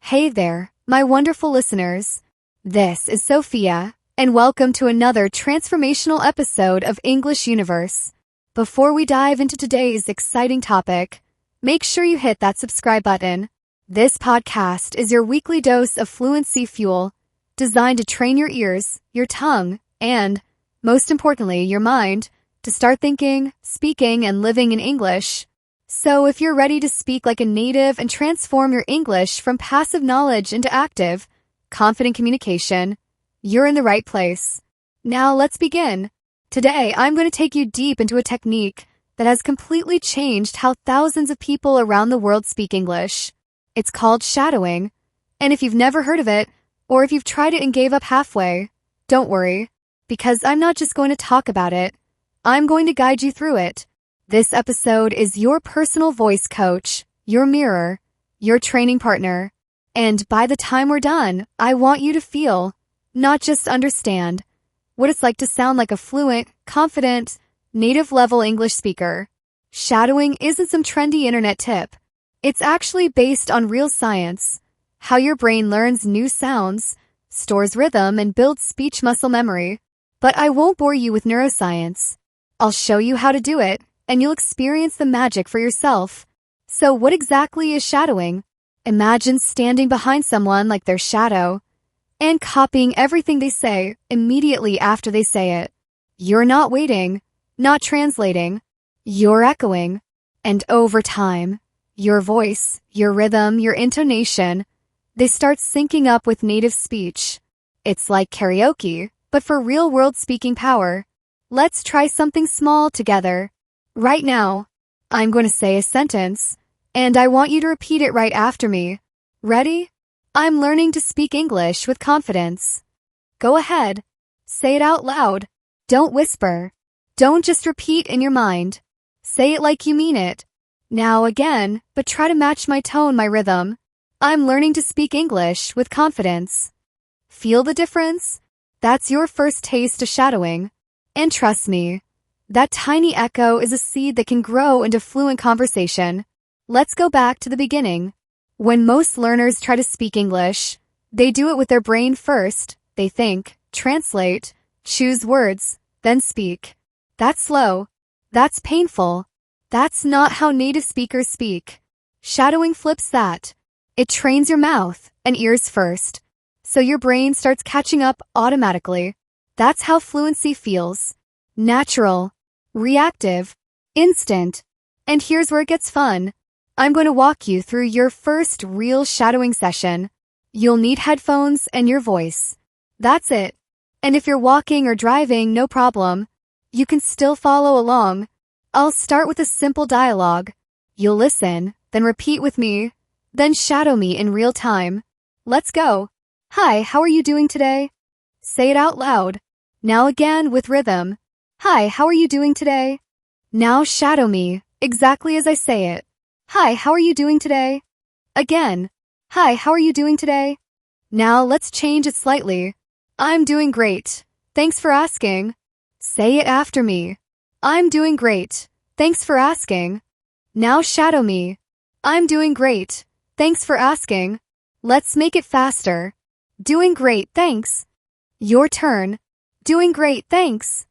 Hey there, my wonderful listeners. This is Sofia, and welcome to another transformational episode of English Universe. Before we dive into today's exciting topic, make sure you hit that subscribe button. This podcast is your weekly dose of fluency fuel, designed to train your ears, your tongue, and, most importantly, your mind, to start thinking, speaking, and living in English. So if you're ready to speak like a native and transform your English from passive knowledge into active, confident communication, you're in the right place. Now let's begin. Today, I'm going to take you deep into a technique that has completely changed how thousands of people around the world speak English. It's called shadowing, and if you've never heard of it, or if you've tried it and gave up halfway, don't worry, because I'm not just going to talk about it, I'm going to guide you through it. This episode is your personal voice coach, your mirror, your training partner, and by the time we're done, I want you to feel, not just understand, what it's like to sound like a fluent, confident, native-level English speaker. Shadowing isn't some trendy internet tip. It's actually based on real science, how your brain learns new sounds, stores rhythm, and builds speech muscle memory. But I won't bore you with neuroscience. I'll show you how to do it, and you'll experience the magic for yourself. So what exactly is shadowing? Imagine standing behind someone like their shadow and copying everything they say immediately after they say it. You're not waiting, not translating. You're echoing. And over time, your voice, your rhythm, your intonation, they start syncing up with native speech. It's like karaoke, but for real-world speaking power. Let's try something small together. Right now, I'm going to say a sentence, and I want you to repeat it right after me. Ready? I'm learning to speak English with confidence. Go ahead. Say it out loud. Don't whisper. Don't just repeat in your mind. Say it like you mean it. Now again, but try to match my tone, my rhythm. I'm learning to speak English with confidence. Feel the difference? That's your first taste of shadowing. And trust me, that tiny echo is a seed that can grow into fluent conversation. Let's go back to the beginning. When most learners try to speak English, they do it with their brain first. They think, translate, choose words, then speak. That's slow. That's painful. That's not how native speakers speak. Shadowing flips that. It trains your mouth and ears first, so your brain starts catching up automatically. That's how fluency feels. Natural. Reactive, instant. And here's where it gets fun. I'm going to walk you through your first real shadowing session. You'll need headphones and your voice. That's it. And if you're walking or driving, no problem. You can still follow along. I'll start with a simple dialogue. You'll listen, then repeat with me, then shadow me in real time. Let's go. Hi, how are you doing today? Say it out loud. Now again with rhythm. Hi, how are you doing today? Now shadow me, exactly as I say it. Hi, how are you doing today? Again. Hi, how are you doing today? Now let's change it slightly. I'm doing great. Thanks for asking. Say it after me. I'm doing great. Thanks for asking. Now shadow me. I'm doing great. Thanks for asking. Let's make it faster. Doing great, thanks. Your turn. Doing great, thanks.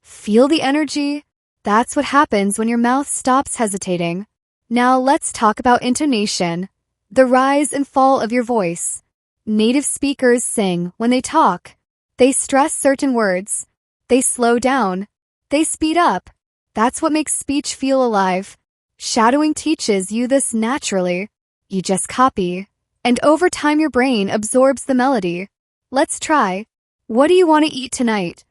Feel the energy? That's what happens when your mouth stops hesitating. Now let's talk about intonation, the rise and fall of your voice. Native speakers sing when they talk. They stress certain words. They slow down. They speed up. That's what makes speech feel alive. Shadowing teaches you this naturally. You just copy, and over time your brain absorbs the melody. Let's try. What do you want to eat tonight?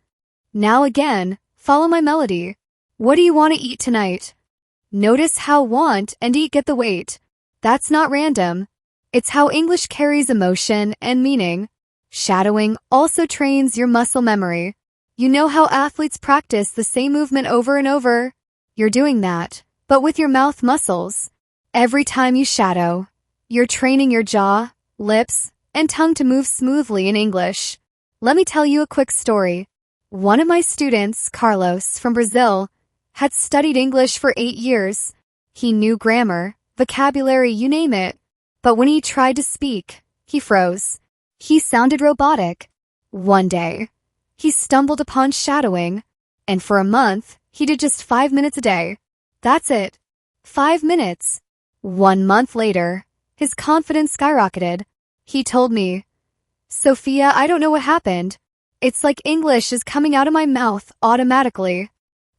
Now again, follow my melody. What do you want to eat tonight? Notice how want and eat get the weight. That's not random. It's how English carries emotion and meaning. Shadowing also trains your muscle memory. You know how athletes practice the same movement over and over? You're doing that, but with your mouth muscles. Every time you shadow, you're training your jaw, lips, and tongue to move smoothly in English. Let me tell you a quick story. One of my students, Carlos, from Brazil, had studied English for 8 years. He knew grammar, vocabulary, you name it. But when he tried to speak, he froze. He sounded robotic. One day, he stumbled upon shadowing, and for a month, he did just 5 minutes a day. That's it. 5 minutes. 1 month later, his confidence skyrocketed. He told me, "Sophia, I don't know what happened. It's like English is coming out of my mouth automatically."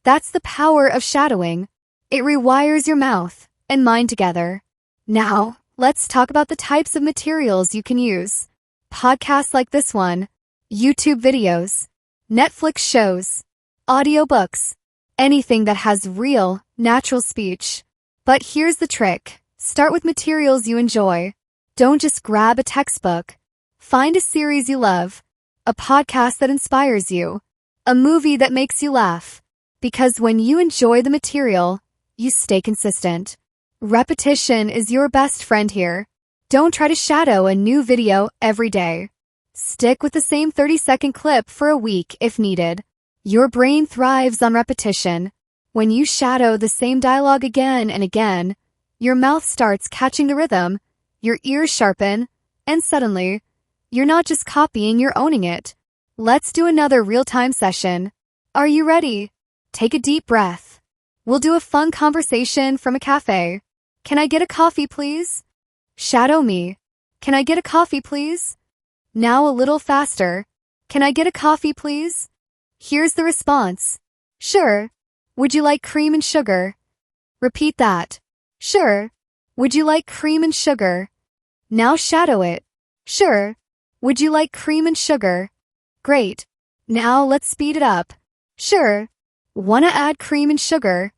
That's the power of shadowing. It rewires your mouth and mind together. Now, let's talk about the types of materials you can use. Podcasts like this one, YouTube videos, Netflix shows, audiobooks, anything that has real, natural speech. But here's the trick. Start with materials you enjoy. Don't just grab a textbook. Find a series you love, a podcast that inspires you, a movie that makes you laugh. Because when you enjoy the material, you stay consistent. Repetition is your best friend here. Don't try to shadow a new video every day. Stick with the same 30-second clip for a week if needed. Your brain thrives on repetition. When you shadow the same dialogue again and again, your mouth starts catching the rhythm, your ears sharpen, and suddenly, you're not just copying, you're owning it. Let's do another real-time session. Are you ready? Take a deep breath. We'll do a fun conversation from a cafe. Can I get a coffee, please? Shadow me. Can I get a coffee, please? Now a little faster. Can I get a coffee, please? Here's the response. Sure. Would you like cream and sugar? Repeat that. Sure. Would you like cream and sugar? Now shadow it. Sure. Would you like cream and sugar? Great. Now let's speed it up. Sure. Wanna add cream and sugar?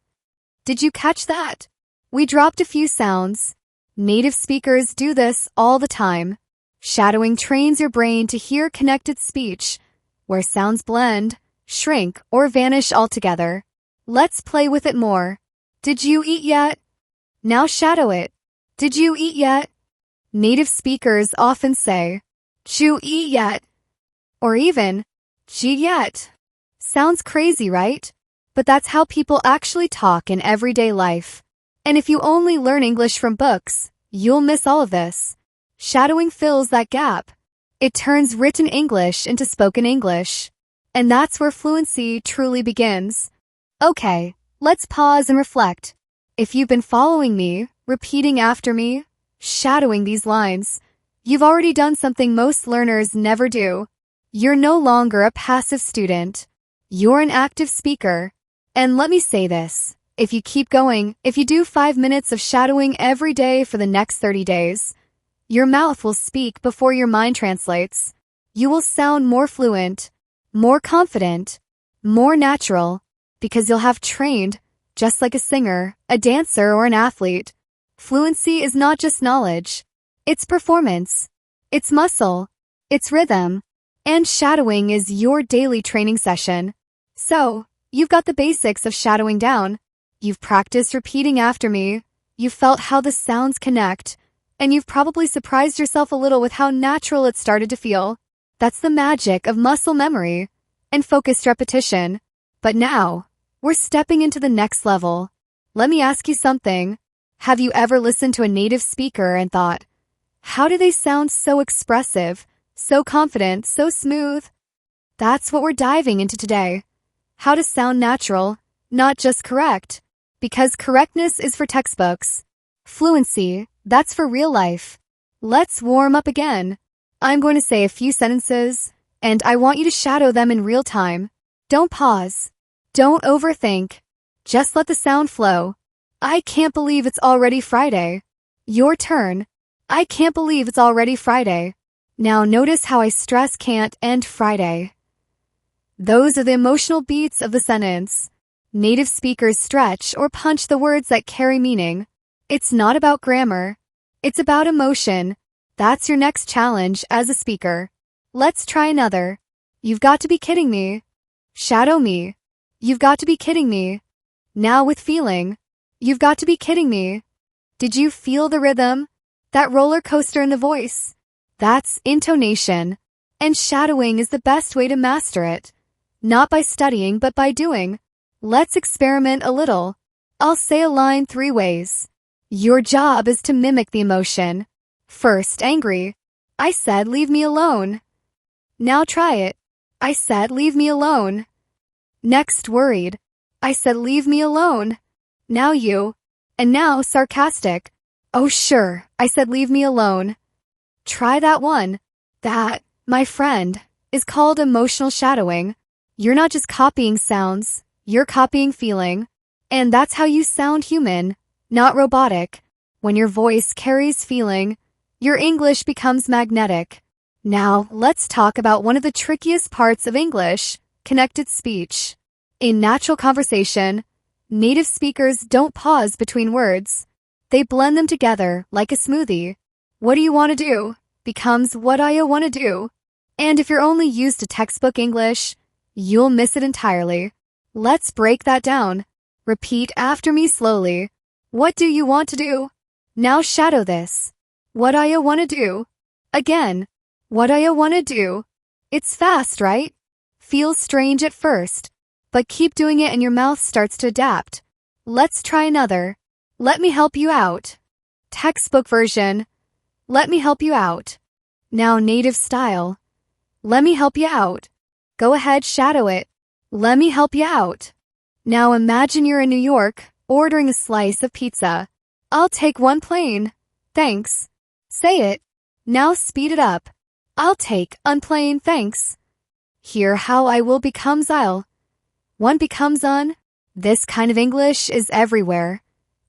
Did you catch that? We dropped a few sounds. Native speakers do this all the time. Shadowing trains your brain to hear connected speech, where sounds blend, shrink, or vanish altogether. Let's play with it more. Did you eat yet? Now shadow it. Did you eat yet? Native speakers often say, "Did you eat yet?" Or even, "Gee yet." Sounds crazy, right? But that's how people actually talk in everyday life. And if you only learn English from books, you'll miss all of this. Shadowing fills that gap. It turns written English into spoken English. And that's where fluency truly begins. Okay, let's pause and reflect. If you've been following me, repeating after me, shadowing these lines, you've already done something most learners never do. You're no longer a passive student. You're an active speaker. And let me say this. If you keep going, if you do 5 minutes of shadowing every day for the next 30 days, your mouth will speak before your mind translates. You will sound more fluent, more confident, more natural, because you'll have trained, just like a singer, a dancer, or an athlete. Fluency is not just knowledge. It's performance. It's muscle. It's rhythm. And shadowing is your daily training session. So, you've got the basics of shadowing down. You've practiced repeating after me, you've felt how the sounds connect, and you've probably surprised yourself a little with how natural it started to feel. That's the magic of muscle memory and focused repetition. But now, we're stepping into the next level. Let me ask you something. Have you ever listened to a native speaker and thought, how do they sound so expressive, so confident, so smooth? That's what we're diving into today. How to sound natural, not just correct. Because correctness is for textbooks. Fluency, that's for real life. Let's warm up again. I'm going to say a few sentences, and I want you to shadow them in real time. Don't pause. Don't overthink. Just let the sound flow. I can't believe it's already Friday. Your turn. I can't believe it's already Friday. Now notice how I stress can't and Friday. Those are the emotional beats of the sentence. Native speakers stretch or punch the words that carry meaning. It's not about grammar. It's about emotion. That's your next challenge as a speaker. Let's try another. You've got to be kidding me. Shadow me. You've got to be kidding me. Now with feeling. You've got to be kidding me. Did you feel the rhythm? That roller coaster in the voice? That's intonation. And shadowing is the best way to master it. Not by studying, but by doing. Let's experiment a little. I'll say a line 3 ways. Your job is to mimic the emotion. First, angry. I said leave me alone. Now try it. I said leave me alone. Next worried. I said leave me alone. Now you. And now sarcastic. Oh sure, I said leave me alone. Try that one. That, my friend, is called emotional shadowing. You're not just copying sounds, you're copying feeling. And that's how you sound human, not robotic. When your voice carries feeling, your English becomes magnetic. Now, let's talk about one of the trickiest parts of English, connected speech. In natural conversation, native speakers don't pause between words. They blend them together like a smoothie. What do you want to do becomes what I want to do. And if you're only used to textbook English, you'll miss it entirely. Let's break that down. Repeat after me slowly. What do you want to do? Now shadow this. What I want to do. Again. What I want to do. It's fast, right? Feels strange at first, but keep doing it and your mouth starts to adapt. Let's try another. Let me help you out. Textbook version. Let me help you out. Now native style. Let me help you out. Go ahead, shadow it. Let me help you out. Now imagine you're in New York, ordering a slice of pizza. I'll take one plain. Thanks. Say it. Now speed it up. I'll take unplain, thanks. Hear how I will becomes I'll. One becomes un. This kind of English is everywhere.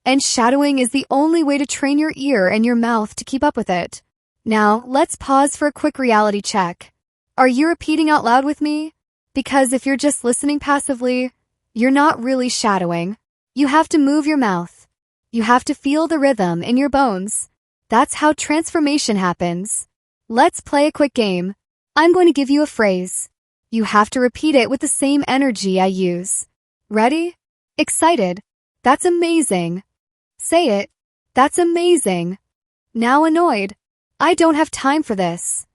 And shadowing is the only way to train your ear and your mouth to keep up with it. Now, let's pause for a quick reality check. Are you repeating out loud with me? Because if you're just listening passively, you're not really shadowing. You have to move your mouth. You have to feel the rhythm in your bones. That's how transformation happens. Let's play a quick game. I'm going to give you a phrase. You have to repeat it with the same energy I use. Ready? Excited. That's amazing. Say it. That's amazing. Now annoyed. I don't have time for this.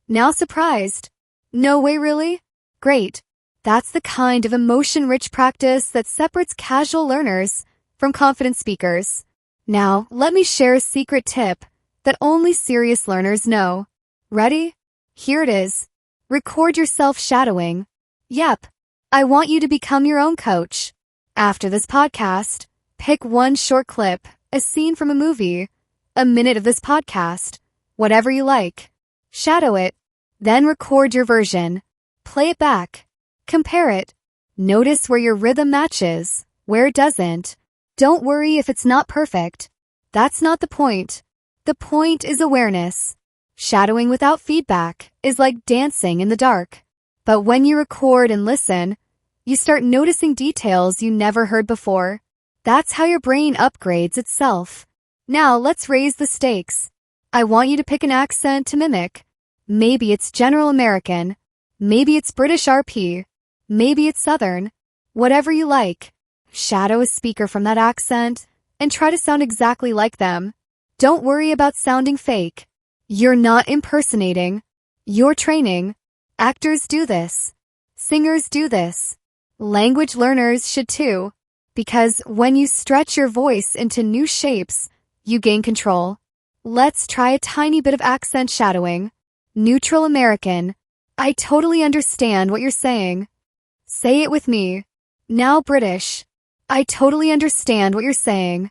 Now surprised. No way, really? Great. That's the kind of emotion-rich practice that separates casual learners from confident speakers. Now, let me share a secret tip that only serious learners know. Ready? Here it is. Record yourself shadowing. Yep. I want you to become your own coach. After this podcast, pick one short clip, a scene from a movie, a minute of this podcast, whatever you like. Shadow it. Then record your version. Play it back. Compare it. Notice where your rhythm matches, where it doesn't. Don't worry if it's not perfect. That's not the point. The point is awareness. Shadowing without feedback is like dancing in the dark. But when you record and listen, you start noticing details you never heard before. That's how your brain upgrades itself. Now let's raise the stakes. I want you to pick an accent to mimic. Maybe it's General American. Maybe it's British RP. Maybe it's Southern. Whatever you like. Shadow a speaker from that accent and try to sound exactly like them. Don't worry about sounding fake. You're not impersonating. You're training. Actors do this. Singers do this. Language learners should too. Because when you stretch your voice into new shapes, you gain control. Let's try a tiny bit of accent shadowing. Neutral American. I totally understand what you're saying. Say it with me. Now British. I totally understand what you're saying.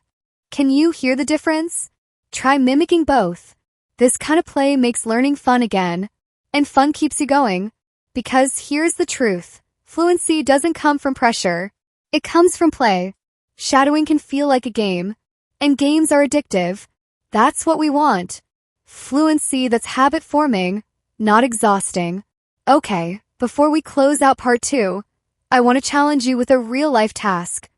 Can you hear the difference? Try mimicking both. This kind of play makes learning fun again. And fun keeps you going. Because here's the truth. Fluency doesn't come from pressure. It comes from play. Shadowing can feel like a game. And games are addictive. That's what we want. Fluency that's habit-forming, not exhausting. Okay, before we close out part 2, I want to challenge you with a real-life task.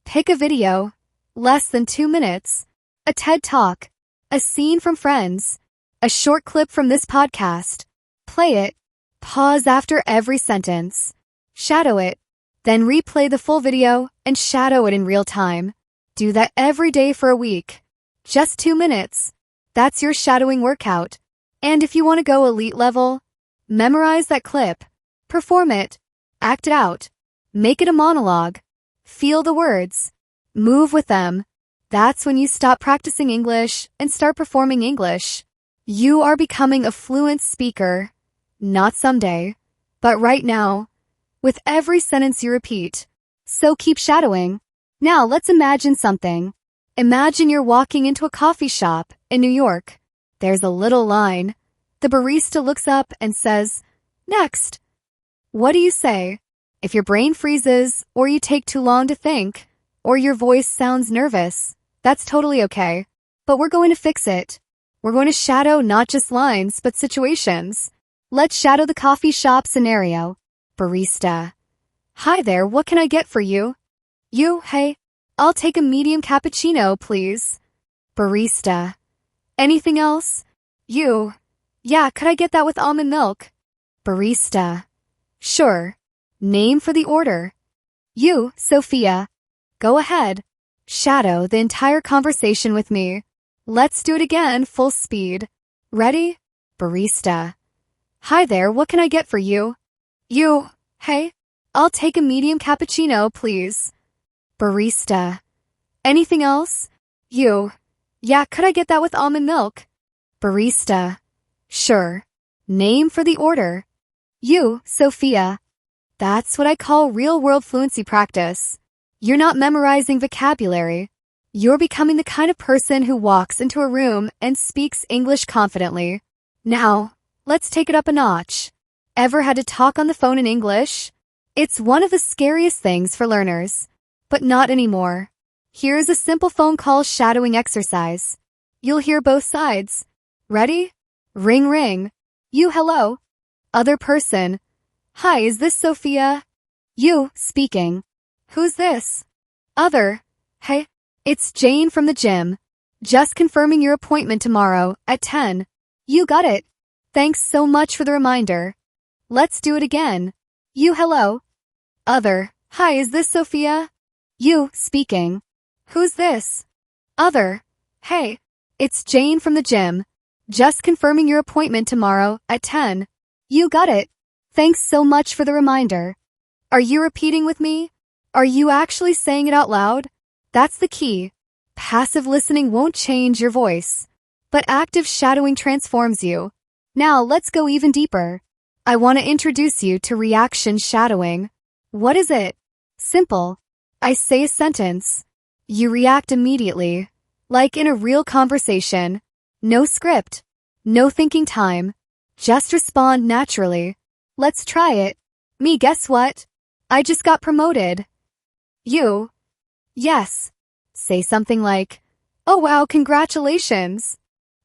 Pick a video, less than 2 minutes, a TED Talk, a scene from Friends, a short clip from this podcast. Play it. Pause after every sentence. Shadow it. Then replay the full video and shadow it in real time. Do that every day for a week. Just 2 minutes. That's your shadowing workout. And if you want to go elite level, memorize that clip. Perform it. Act it out. Make it a monologue. Feel the words. Move with them. That's when you stop practicing English and start performing English. You are becoming a fluent speaker, not someday, but right now, with every sentence you repeat. So keep shadowing. Now let's imagine something. Imagine you're walking into a coffee shop in New York. There's a little line. The barista looks up and says, "Next." What do you say? If your brain freezes, or you take too long to think, or your voice sounds nervous, that's totally okay. But we're going to fix it. We're going to shadow not just lines, but situations. Let's shadow the coffee shop scenario. Barista. "Hi there, what can I get for you?" You, "Hey, I'll take a medium cappuccino, please." Barista. "Anything else?" You, "Yeah, could I get that with almond milk?" Barista. "Sure. Name for the order." You, Sofia. "Go ahead. Shadow the entire conversation with me. Let's do it again, full speed. Ready?" Barista. "Hi there, what can I get for you?" You, "Hey, I'll take a medium cappuccino, please." Barista. "Anything else?" You, "Yeah, could I get that with almond milk?" Barista. "Sure. Name for the order." You, Sofia. That's what I call real-world fluency practice. You're not memorizing vocabulary. You're becoming the kind of person who walks into a room and speaks English confidently. Now, let's take it up a notch. Ever had to talk on the phone in English? It's one of the scariest things for learners. But not anymore. Here's a simple phone call shadowing exercise. You'll hear both sides. Ready? Ring ring. You, "Hello." Other person. "Hi, is this Sofia?" You, speaking. "Who's this?" Other. "Hey, it's Jane from the gym. Just confirming your appointment tomorrow at 10. You got it. Thanks so much for the reminder. Let's do it again. You, "Hello." Other. "Hi, is this Sofia?" You, speaking. "Who's this?" Other. "Hey, it's Jane from the gym. Just confirming your appointment tomorrow at 10. You got it. Thanks so much for the reminder. Are you repeating with me? Are you actually saying it out loud? That's the key. Passive listening won't change your voice, but active shadowing transforms you. Now let's go even deeper. I want to introduce you to reaction shadowing. What is it? Simple. I say a sentence. You react immediately, like in a real conversation. No script. No thinking time. Just respond naturally. Let's try it. Me, guess what? I just got promoted. You. Yes. Say something like, "Oh wow, congratulations."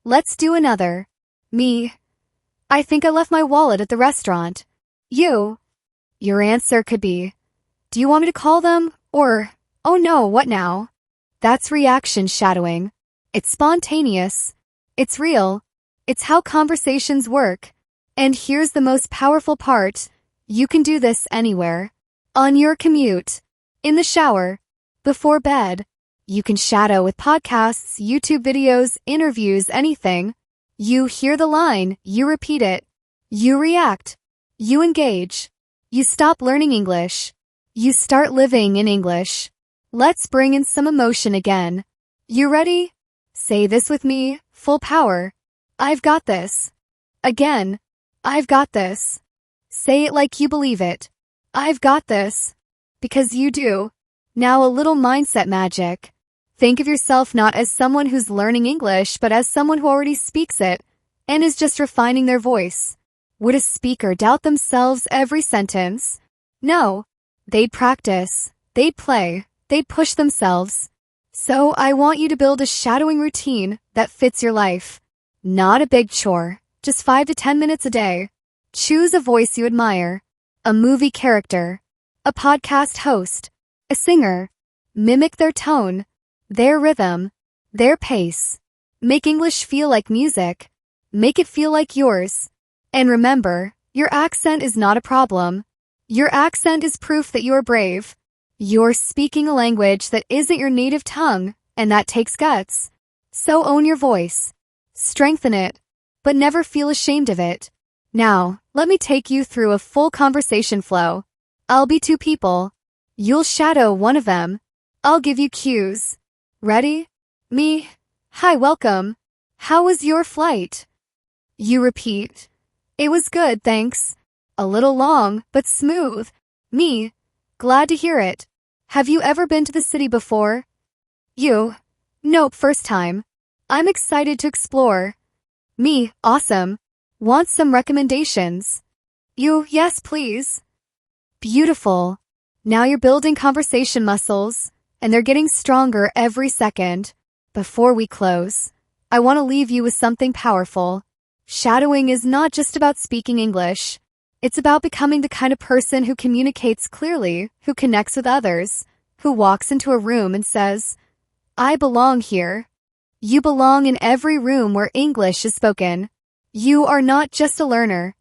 Let's do another. Me. I think I left my wallet at the restaurant. You. Your answer could be, "Do you want me to call them?" Or, "Oh no, what now?" That's reaction shadowing. It's spontaneous. It's real. It's how conversations work. And here's the most powerful part. You can do this anywhere. On your commute. In the shower. Before bed. You can shadow with podcasts, YouTube videos, interviews, anything. You hear the line, you repeat it. You react. You engage. You stop learning English. You start living in English. Let's bring in some emotion again. You ready? Say this with me, full power. I've got this. Again. I've got this. Say it like you believe it. I've got this. Because you do. Now a little mindset magic. Think of yourself not as someone who's learning English, but as someone who already speaks it and is just refining their voice. Would a speaker doubt themselves every sentence? No. They'd practice. They'd play. They'd push themselves. So I want you to build a shadowing routine that fits your life. Not a big chore. Just 5 to 10 minutes a day. Choose a voice you admire. A movie character. A podcast host. A singer. Mimic their tone. Their rhythm. Their pace. Make English feel like music. Make it feel like yours. And remember, your accent is not a problem. Your accent is proof that you're brave. You're speaking a language that isn't your native tongue, and that takes guts. So own your voice. Strengthen it, but never feel ashamed of it. Now, let me take you through a full conversation flow. I'll be two people. You'll shadow one of them. I'll give you cues. Ready? Me. Hi, welcome. How was your flight? You repeat. It was good, thanks. A little long, but smooth. Me. Glad to hear it. Have you ever been to the city before? You. Nope, first time. I'm excited to explore. Me. Awesome. Want some recommendations? You. Yes, please. Beautiful. Now you're building conversation muscles, and they're getting stronger every second. Before we close, I want to leave you with something powerful. Shadowing is not just about speaking English. It's about becoming the kind of person who communicates clearly, who connects with others, who walks into a room and says, I belong here. You belong in every room where English is spoken. You are not just a learner.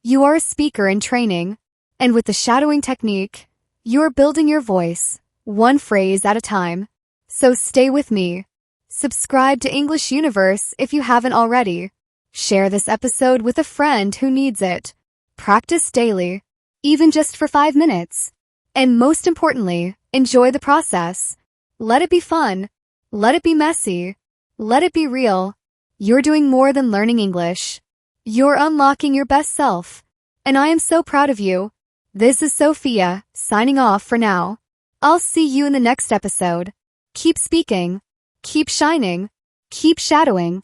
You are a speaker in training. And with the shadowing technique, you are building your voice, one phrase at a time. So stay with me. Subscribe to English Universe if you haven't already. Share this episode with a friend who needs it. Practice daily, even just for 5 minutes. And most importantly, enjoy the process. Let it be fun. Let it be messy. Let it be real. You're doing more than learning English. You're unlocking your best self. And I am so proud of you. This is Sofia, signing off for now. I'll see you in the next episode. Keep speaking. Keep shining. Keep shadowing.